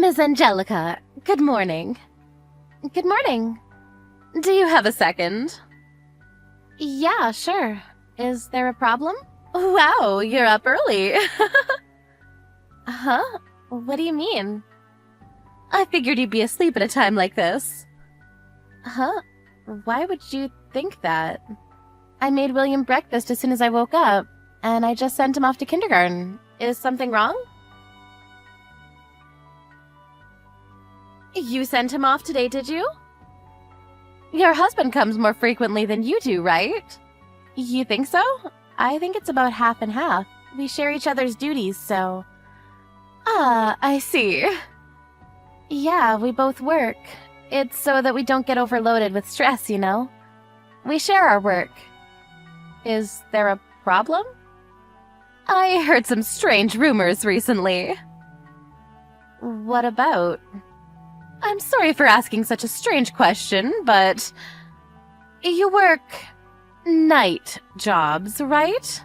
Miss Angelica, good morning. Good morning. Do you have a second? Yeah, sure. Is there a problem? Wow, you're up early. Huh? What do you mean? I figured you'd be asleep at a time like this. Huh? Why would you think that? I made William breakfast as soon as I woke up, and I just sent him off to kindergarten. Is something wrong? You sent him off today, did you? Your husband comes more frequently than you do, right? You think so? I think it's about half and half. We share each other's duties, so... Ah, I see. Yeah, we both work. It's so that we don't get overloaded with stress, you know? We share our work. Is there a problem? I heard some strange rumors recently. What about? I'm sorry for asking such a strange question, but... You work... night jobs, right?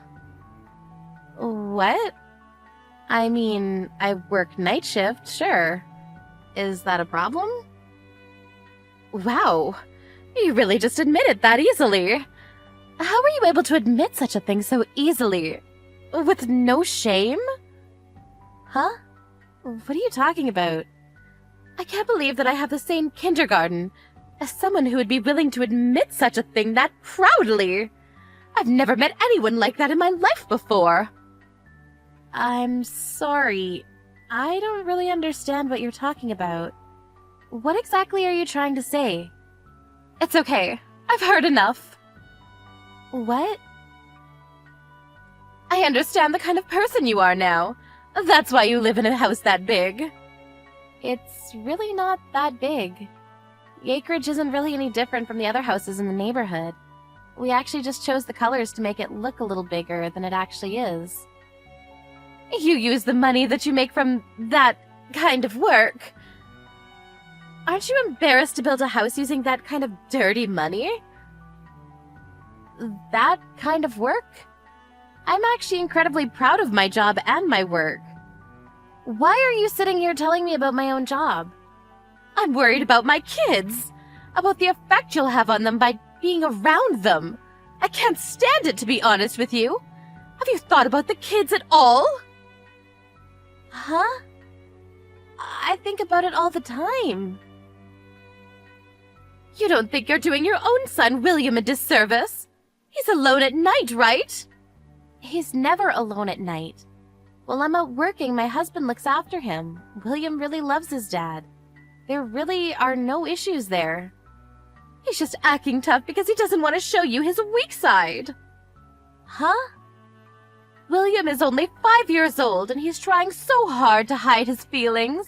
What? I mean, I work night shift, sure. Is that a problem? Wow, you really just admitted that easily. How were you able to admit such a thing so easily? With no shame? Huh? What are you talking about? I can't believe that I have the same kindergarten as someone who would be willing to admit such a thing that proudly. I've never met anyone like that in my life before. I'm sorry. I don't really understand what you're talking about. What exactly are you trying to say? It's okay. I've heard enough. What? I understand the kind of person you are now. That's why you live in a house that big. It's really not that big. The acreage isn't really any different from the other houses in the neighborhood. We actually just chose the colors to make it look a little bigger than it actually is. You use the money that you make from that kind of work. Aren't you embarrassed to build a house using that kind of dirty money? That kind of work? I'm actually incredibly proud of my job and my work. Why are you sitting here telling me about my own job? I'm worried about my kids, about the effect you'll have on them by being around them. I can't stand it, to be honest with you. Have you thought about the kids at all? Huh? I think about it all the time. You don't think you're doing your own son, William, a disservice? He's alone at night, right? He's never alone at night. While I'm out working, my husband looks after him. William really loves his dad. There really are no issues there. He's just acting tough because he doesn't want to show you his weak side. Huh? William is only 5 years old and he's trying so hard to hide his feelings.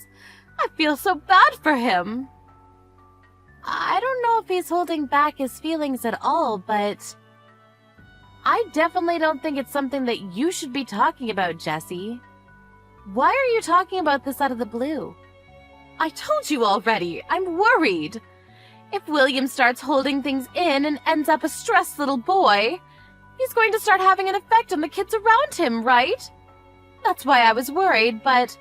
I feel so bad for him. I don't know if he's holding back his feelings at all, but I definitely don't think it's something that you should be talking about, Jessie. Why are you talking about this out of the blue? I told you already, I'm worried. If William starts holding things in and ends up a stressed little boy, he's going to start having an effect on the kids around him, right? That's why I was worried, but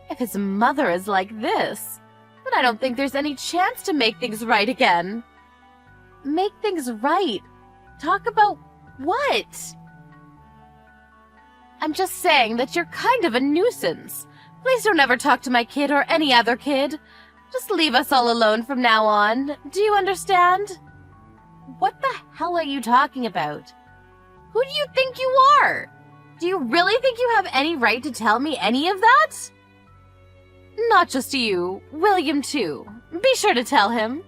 if his mother is like this, then I don't think there's any chance to make things right again. Make things right? Talk about what? I'm just saying that you're kind of a nuisance. Please don't ever talk to my kid or any other kid. Just leave us all alone from now on. Do you understand? What the hell are you talking about? Who do you think you are? Do you really think you have any right to tell me any of that? Not just you, William too. Be sure to tell him.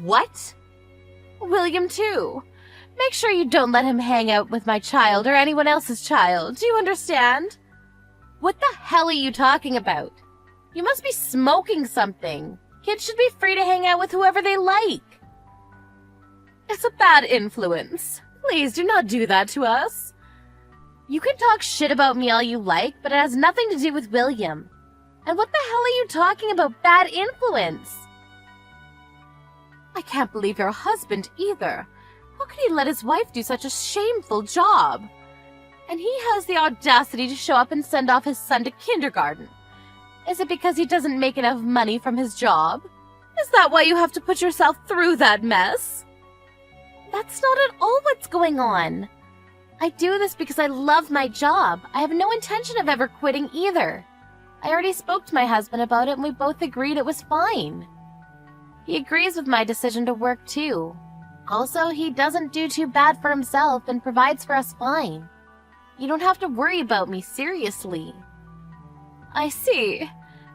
What? William too. Make sure you don't let him hang out with my child or anyone else's child. Do you understand? What the hell are you talking about? You must be smoking something. Kids should be free to hang out with whoever they like. It's a bad influence. Please do not do that to us. You can talk shit about me all you like, but it has nothing to do with William. And what the hell are you talking about bad influence? I can't believe your husband either. How could he let his wife do such a shameful job? And he has the audacity to show up and send off his son to kindergarten. Is it because he doesn't make enough money from his job? Is that why you have to put yourself through that mess? That's not at all what's going on. I do this because I love my job. I have no intention of ever quitting either. I already spoke to my husband about it and we both agreed it was fine. He agrees with my decision to work too. Also, he doesn't do too bad for himself and provides for us fine. You don't have to worry about me, seriously. I see.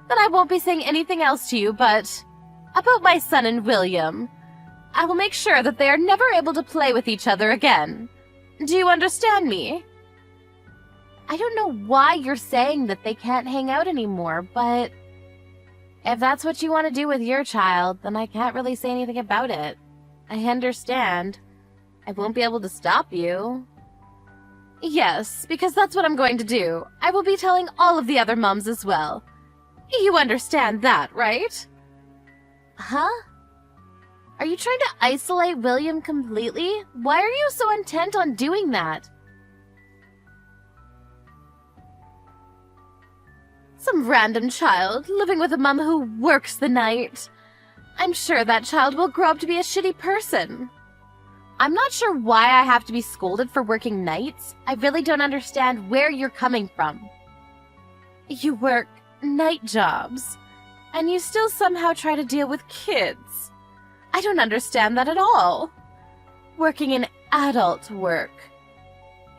Then I won't be saying anything else to you, but about my son and William. I will make sure that they are never able to play with each other again. Do you understand me? I don't know why you're saying that they can't hang out anymore, but if that's what you want to do with your child, then I can't really say anything about it. I understand. I won't be able to stop you. Yes, because that's what I'm going to do. I will be telling all of the other moms as well. You understand that, right? Huh? Are you trying to isolate William completely? Why are you so intent on doing that? Some random child living with a mom who works the night. I'm sure that child will grow up to be a shitty person. I'm not sure why I have to be scolded for working nights. I really don't understand where you're coming from. You work night jobs, and you still somehow try to deal with kids. I don't understand that at all. Working in adult work.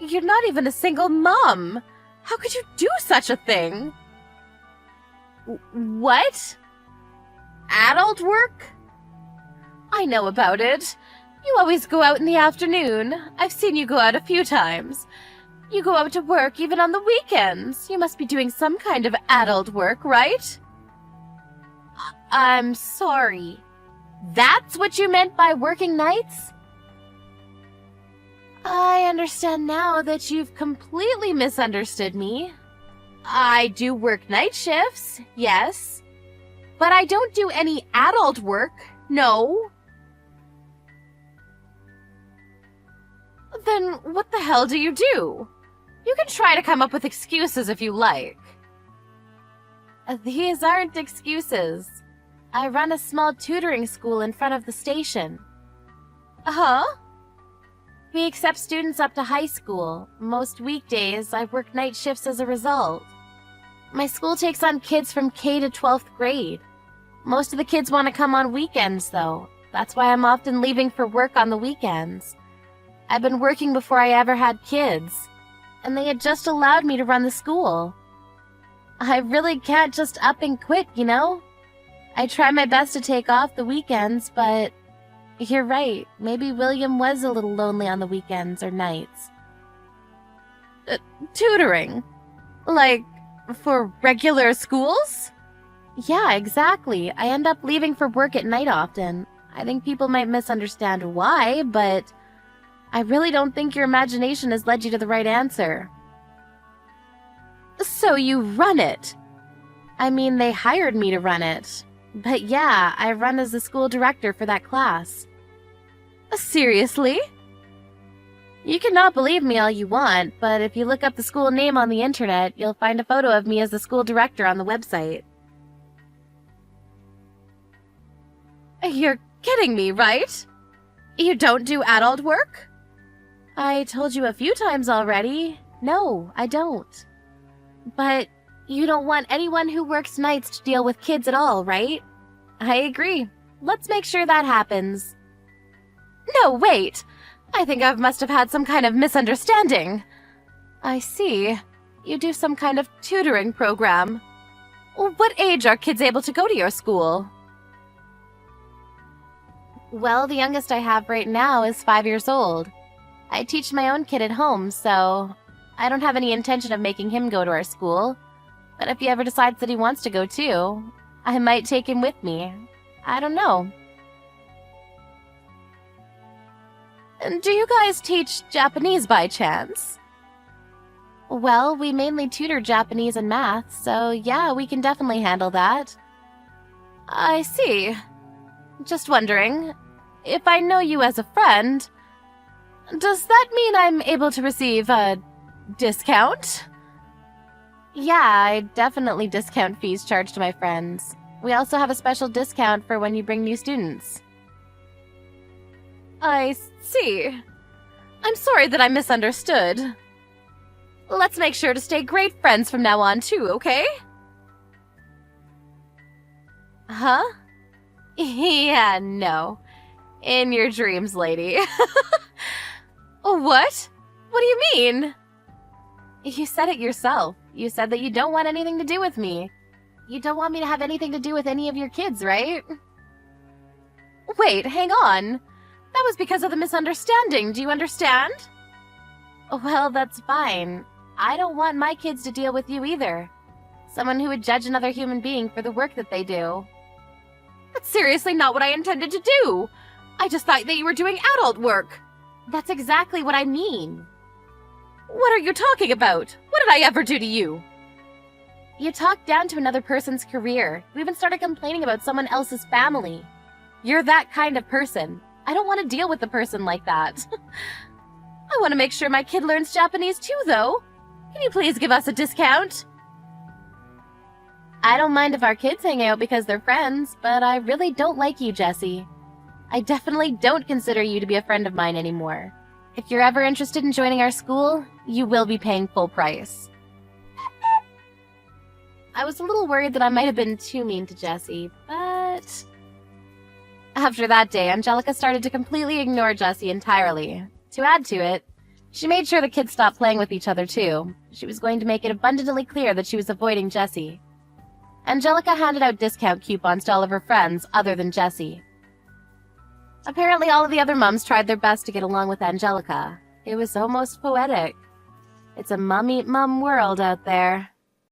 You're not even a single mom. How could you do such a thing? What? Adult work? I know about it. You always go out in the afternoon. I've seen you go out a few times. You go out to work even on the weekends. You must be doing some kind of adult work, right? I'm sorry. That's what you meant by working nights? I understand now that you've completely misunderstood me. I do work night shifts, yes. But I don't do any adult work, no. Then what the hell do? You can try to come up with excuses if you like. These aren't excuses. I run a small tutoring school in front of the station. Huh? We accept students up to high school. Most weekdays, I work night shifts as a result. My school takes on kids from K to 12th grade. Most of the kids want to come on weekends, though. That's why I'm often leaving for work on the weekends. I've been working before I ever had kids, and they had just allowed me to run the school. I really can't just up and quit, you know? I try my best to take off the weekends, but you're right. Maybe William was a little lonely on the weekends or nights. Tutoring? Like, for regular schools? Yeah, exactly. I end up leaving for work at night often. I think people might misunderstand why, but I really don't think your imagination has led you to the right answer. So you run it? I mean, they hired me to run it. But yeah, I run as the school director for that class. Seriously? You cannot believe me all you want, but if you look up the school name on the internet, you'll find a photo of me as the school director on the website. You're kidding me, right? You don't do adult work? I told you a few times already. No, I don't. But you don't want anyone who works nights to deal with kids at all, right? I agree. Let's make sure that happens. No, wait! I think I must have had some kind of misunderstanding. I see. You do some kind of tutoring program. What age are kids able to go to your school? Well, the youngest I have right now is 5 years old. I teach my own kid at home, so I don't have any intention of making him go to our school. But if he ever decides that he wants to go too, I might take him with me. I don't know. Do you guys teach Japanese by chance? Well, we mainly tutor Japanese and math, so yeah, we can definitely handle that. I see. Just wondering, if I know you as a friend, does that mean I'm able to receive a discount? Yeah, I definitely discount fees charged to my friends. We also have a special discount for when you bring new students. I see. I'm sorry that I misunderstood. Let's make sure to stay great friends from now on, too, okay? Huh? Yeah, no. In your dreams, lady. What? What do you mean? You said it yourself. You said that you don't want anything to do with me. You don't want me to have anything to do with any of your kids, right? Wait, hang on. That was because of the misunderstanding, do you understand? Well, that's fine. I don't want my kids to deal with you either. Someone who would judge another human being for the work that they do. That's seriously not what I intended to do. I just thought that you were doing adult work. That's exactly what I mean. What are you talking about? What did I ever do to you? You talked down to another person's career. You even started complaining about someone else's family. You're that kind of person. I don't want to deal with a person like that. I want to make sure my kid learns Japanese too, though. Can you please give us a discount? I don't mind if our kids hang out because they're friends, but I really don't like you, Jessie. I definitely don't consider you to be a friend of mine anymore. If you're ever interested in joining our school, you will be paying full price. I was a little worried that I might have been too mean to Jessie, but... After that day, Angelica started to completely ignore Jessie entirely. To add to it, she made sure the kids stopped playing with each other too. She was going to make it abundantly clear that she was avoiding Jessie. Angelica handed out discount coupons to all of her friends other than Jessie. Apparently all of the other mums tried their best to get along with Angelica. It was almost poetic. It's a mum-eat-mum world out there.